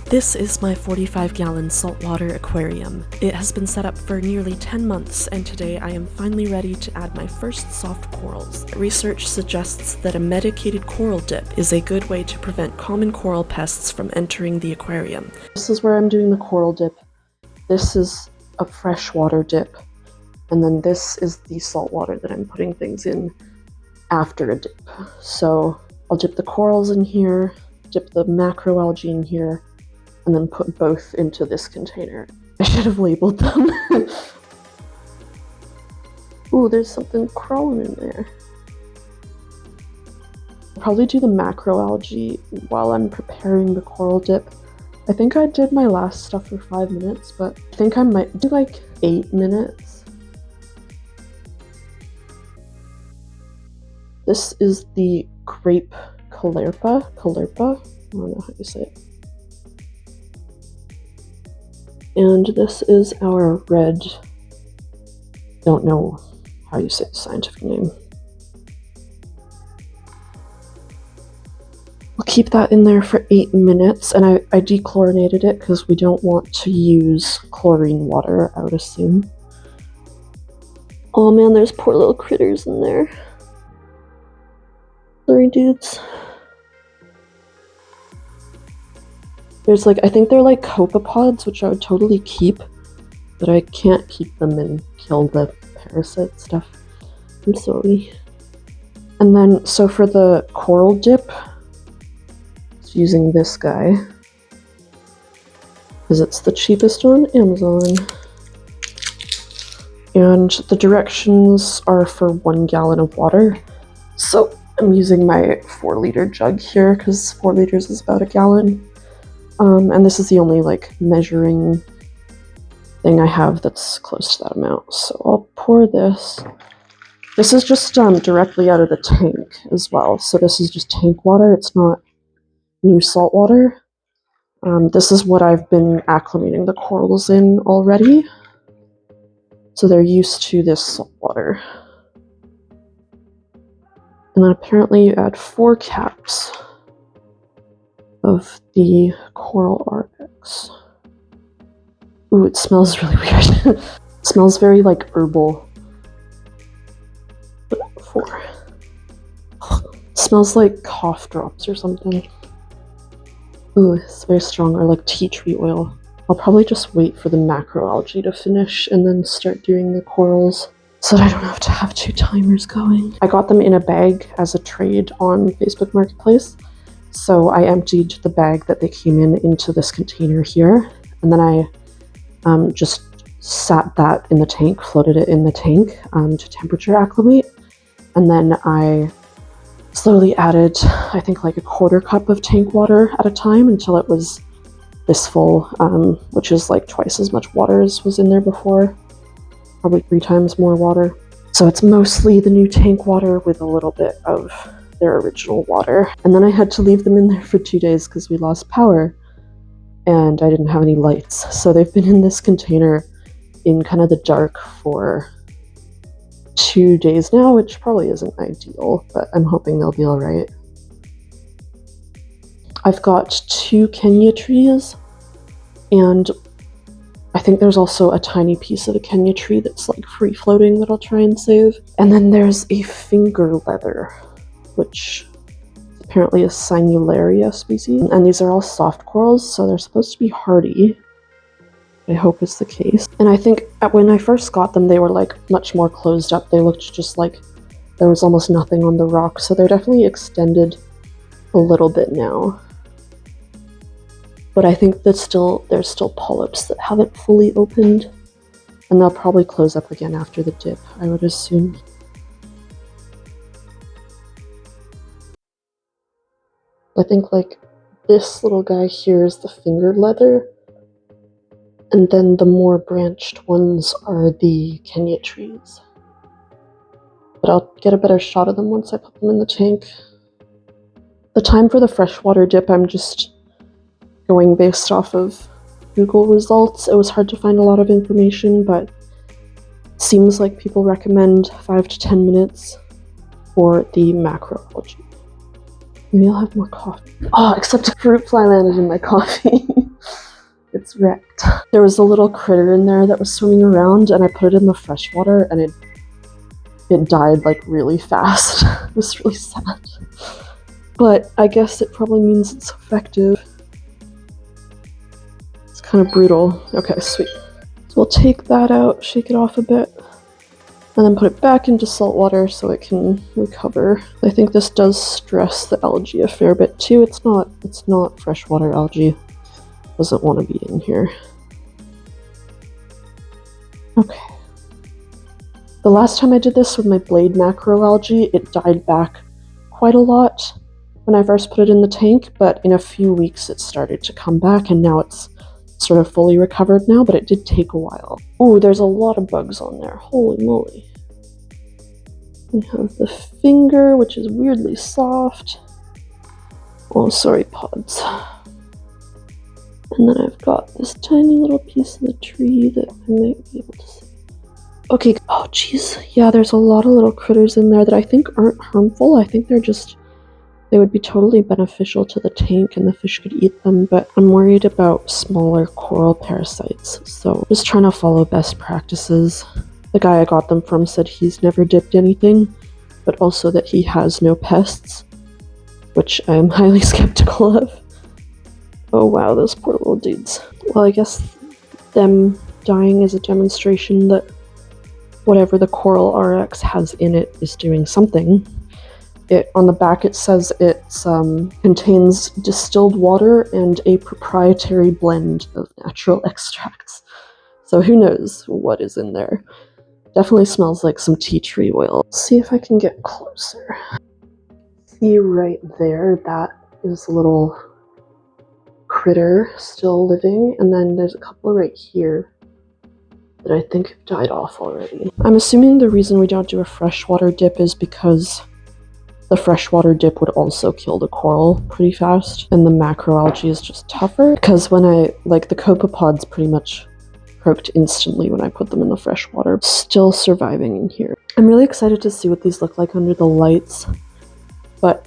This is my 45-gallon saltwater aquarium. It has been set up for nearly 10 months, and today I am finally ready to add my first soft corals. Research suggests that a medicated coral dip is a good way to prevent common coral pests from entering the aquarium. This is where I'm doing the coral dip. This is a freshwater dip, and then this is the saltwater that I'm putting things in after a dip. So I'll dip the corals in here, dip the macroalgae in here, and then put both into this container. I should have labeled them. Ooh, there's something crawling in there. I'll probably do the macroalgae while I'm preparing the coral dip. I think I did my last stuff for 5 minutes, but I think I might do like 8 minutes. This is the grape calerpa. I don't know how you say it. And this is our red, don't know how you say the scientific name. We'll keep that in there for 8 minutes, and I dechlorinated it because we don't want to use chlorine water, I would assume. Oh man, there's poor little critters in there. Sorry, dudes. There's like, I think they're like copepods, which I would totally keep, but I can't keep them and kill the parasite stuff. I'm sorry. And then, so for the coral dip, it's using this guy, because it's the cheapest on Amazon. And the directions are for 1 gallon of water. So I'm using my 4-liter jug here, because 4 liters is about a gallon. And this is the only like measuring thing I have that's close to that amount. So I'll pour this. This is just directly out of the tank as well. So this is just tank water. It's not new salt water. This is what I've been acclimating the corals in already. So they're used to this salt water. And then apparently you add 4 caps of the CoralRx. Ooh, it smells really weird. It smells very like herbal. But 4. It smells like cough drops or something. Ooh, it's very strong, or like tea tree oil. I'll probably just wait for the macroalgae to finish and then start doing the corals, so that I don't have to have 2 timers going. I got them in a bag as a trade on Facebook Marketplace. So I emptied the bag that they came in into this container here, and then I just sat that in the tank, floated it in the tank to temperature acclimate, and then I slowly added, I think like a 1/4 cup of tank water at a time until it was this full, which is like twice as much water as was in there before, probably 3 times more water. So it's mostly the new tank water with a little bit of their original water. And then I had to leave them in there for 2 days because we lost power and I didn't have any lights. So they've been in this container in kind of the dark for 2 days now, which probably isn't ideal, but I'm hoping they'll be all right. I've got 2 Kenya trees, and I think there's also a tiny piece of a Kenya tree that's like free floating that I'll try and save. And then there's a finger leather, which is apparently a Sinularia species. And these are all soft corals, so they're supposed to be hardy. I hope it's the case. And I think when I first got them, they were like much more closed up. They looked just like there was almost nothing on the rock, so they're definitely extended a little bit now. But I think that there's still polyps that haven't fully opened, and they'll probably close up again after the dip, I would assume. I think like this little guy here is the finger leather, and then the more branched ones are the Kenya trees. But I'll get a better shot of them once I put them in the tank. The time for the freshwater dip, I'm just going based off of Google results. It was hard to find a lot of information, but it seems like people recommend 5 to 10 minutes for the macroalgae. Maybe I'll have more coffee. Oh, except a fruit fly landed in my coffee. it's wrecked. There was a little critter in there that was swimming around, and I put it in the fresh water, and it died like really fast. It was really sad. But I guess it probably means it's effective. It's kind of brutal. Okay, sweet. So we'll take that out, shake it off a bit, and then put it back into salt water so it can recover. I think this does stress the algae a fair bit too. It's not freshwater algae. It doesn't want to be in here. Okay. The last time I did this with my blade macroalgae, it died back quite a lot when I first put it in the tank, but in a few weeks it started to come back, and now it's sort of fully recovered now, but it did take a while. Oh, there's a lot of bugs on there. Holy moly. We have the finger, which is weirdly soft. Oh, sorry, pods. And then I've got this tiny little piece of the tree that I might be able to see. Okay, oh jeez. Yeah, there's a lot of little critters in there that I think aren't harmful. I think they would be totally beneficial to the tank and the fish could eat them, but I'm worried about smaller coral parasites, so just trying to follow best practices. The guy I got them from said he's never dipped anything, but also that he has no pests, which I'm highly skeptical of. Oh wow, those poor little dudes. Well, I guess them dying is a demonstration that whatever the CoralRx has in it is doing something. On the back it says it contains distilled water and a proprietary blend of natural extracts. So who knows what is in there. Definitely smells like some tea tree oil. Let's see if I can get closer. See right there, that is a little critter still living, and then there's a couple right here that I think have died off already. I'm assuming the reason we don't do a freshwater dip is because the freshwater dip would also kill the coral pretty fast, and the macroalgae is just tougher, because when the copepods pretty much croaked instantly when I put them in the fresh water. Still surviving in here. I'm really excited to see what these look like under the lights, but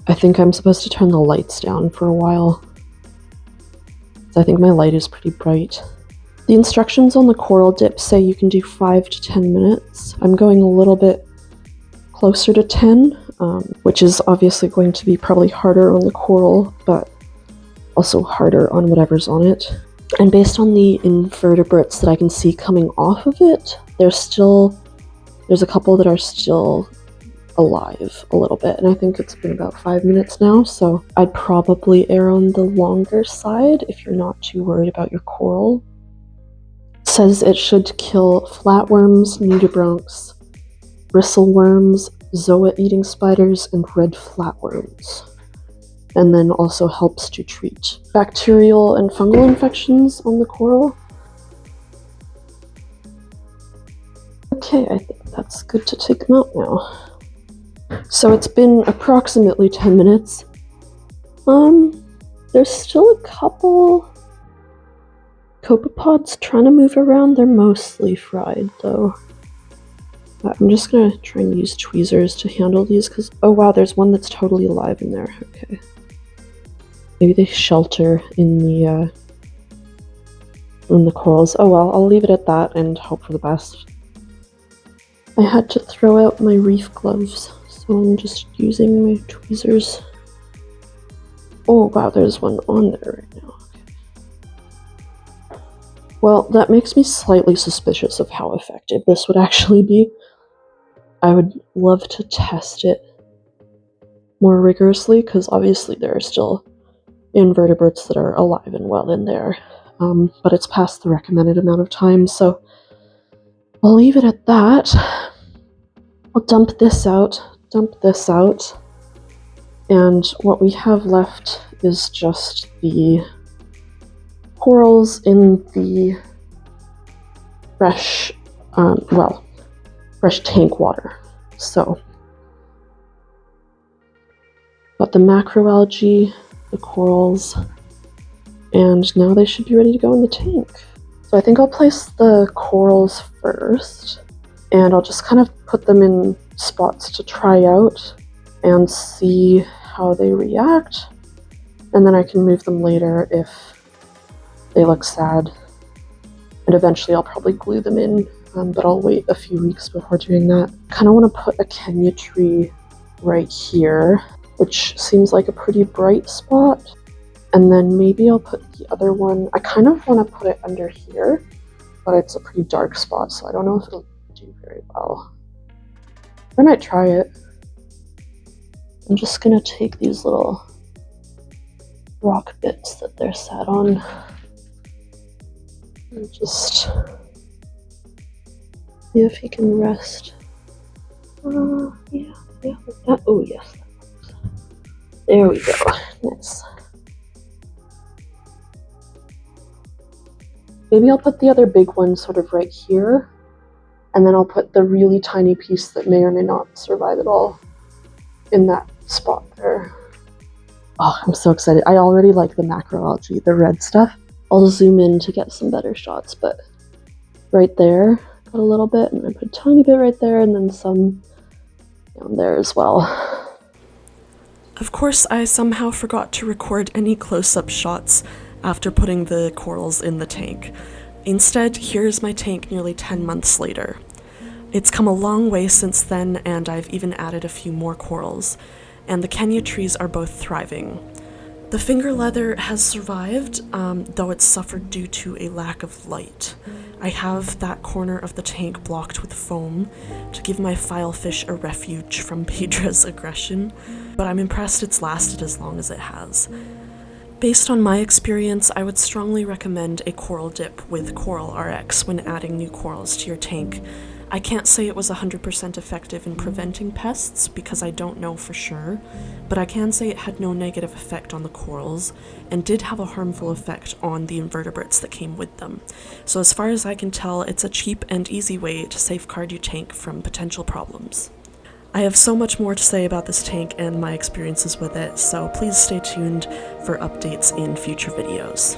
I think I'm supposed to turn the lights down for a while. I think my light is pretty bright. The instructions on the coral dip say you can do 5 to 10 minutes. I'm going a little bit closer to 10, which is obviously going to be probably harder on the coral, but also harder on whatever's on it. And based on the invertebrates that I can see coming off of it, there's a couple that are still alive a little bit, and I think it's been about 5 minutes now, so I'd probably err on the longer side if you're not too worried about your coral. It says it should kill flatworms, nudibranchs, bristleworms, zoa-eating spiders, and red flatworms, and then also helps to treat bacterial and fungal infections on the coral. Okay, I think that's good to take them out now. So it's been approximately 10 minutes. There's still a couple copepods trying to move around. They're mostly fried though. I'm just gonna try and use tweezers to handle these because, oh wow, there's one that's totally alive in there. Okay. Maybe they shelter in the corals. Oh well, I'll leave it at that and hope for the best. I had to throw out my reef gloves, so I'm just using my tweezers. Oh wow, there's one on there right now. Okay. Well, that makes me slightly suspicious of how effective this would actually be. I would love to test it more rigorously, because obviously there are still invertebrates that are alive and well in there, but it's past the recommended amount of time, so I'll leave it at that. I'll dump this out, and what we have left is just the corals in the fresh tank water. So, got the macroalgae, the corals, and now they should be ready to go in the tank. So I think I'll place the corals first, and I'll just kind of put them in spots to try out and see how they react, and then I can move them later if They look sad. And eventually I'll probably glue them in, but I'll wait a few weeks before doing that. Kind of want to put a Kenya tree right here, which seems like a pretty bright spot. And then maybe I'll put the other one. I kind of want to put it under here, but it's a pretty dark spot, so I don't know if it'll do very well. I might try it. I'm just gonna take these little rock bits that they're sat on and just see if he can rest. Yeah, like that. Oh yes, that works. There we go. Nice. Maybe I'll put the other big one sort of right here, and then I'll put the really tiny piece that may or may not survive at all in that spot there. Oh, I'm so excited. I already like the macroalgae, the red stuff. I'll zoom in to get some better shots, but right there, got a little bit, and I put a tiny bit right there, and then some down there as well. Of course, I somehow forgot to record any close-up shots after putting the corals in the tank. Instead, here's my tank nearly 10 months later. It's come a long way since then, and I've even added a few more corals, and the Kenya trees are both thriving. The finger leather has survived, though it's suffered due to a lack of light. I have that corner of the tank blocked with foam to give my filefish a refuge from Pedra's aggression, but I'm impressed it's lasted as long as it has. Based on my experience, I would strongly recommend a coral dip with CoralRx when adding new corals to your tank. I can't say it was 100% effective in preventing pests because I don't know for sure, but I can say it had no negative effect on the corals and did have a harmful effect on the invertebrates that came with them. So as far as I can tell, it's a cheap and easy way to safeguard your tank from potential problems. I have so much more to say about this tank and my experiences with it, so please stay tuned for updates in future videos.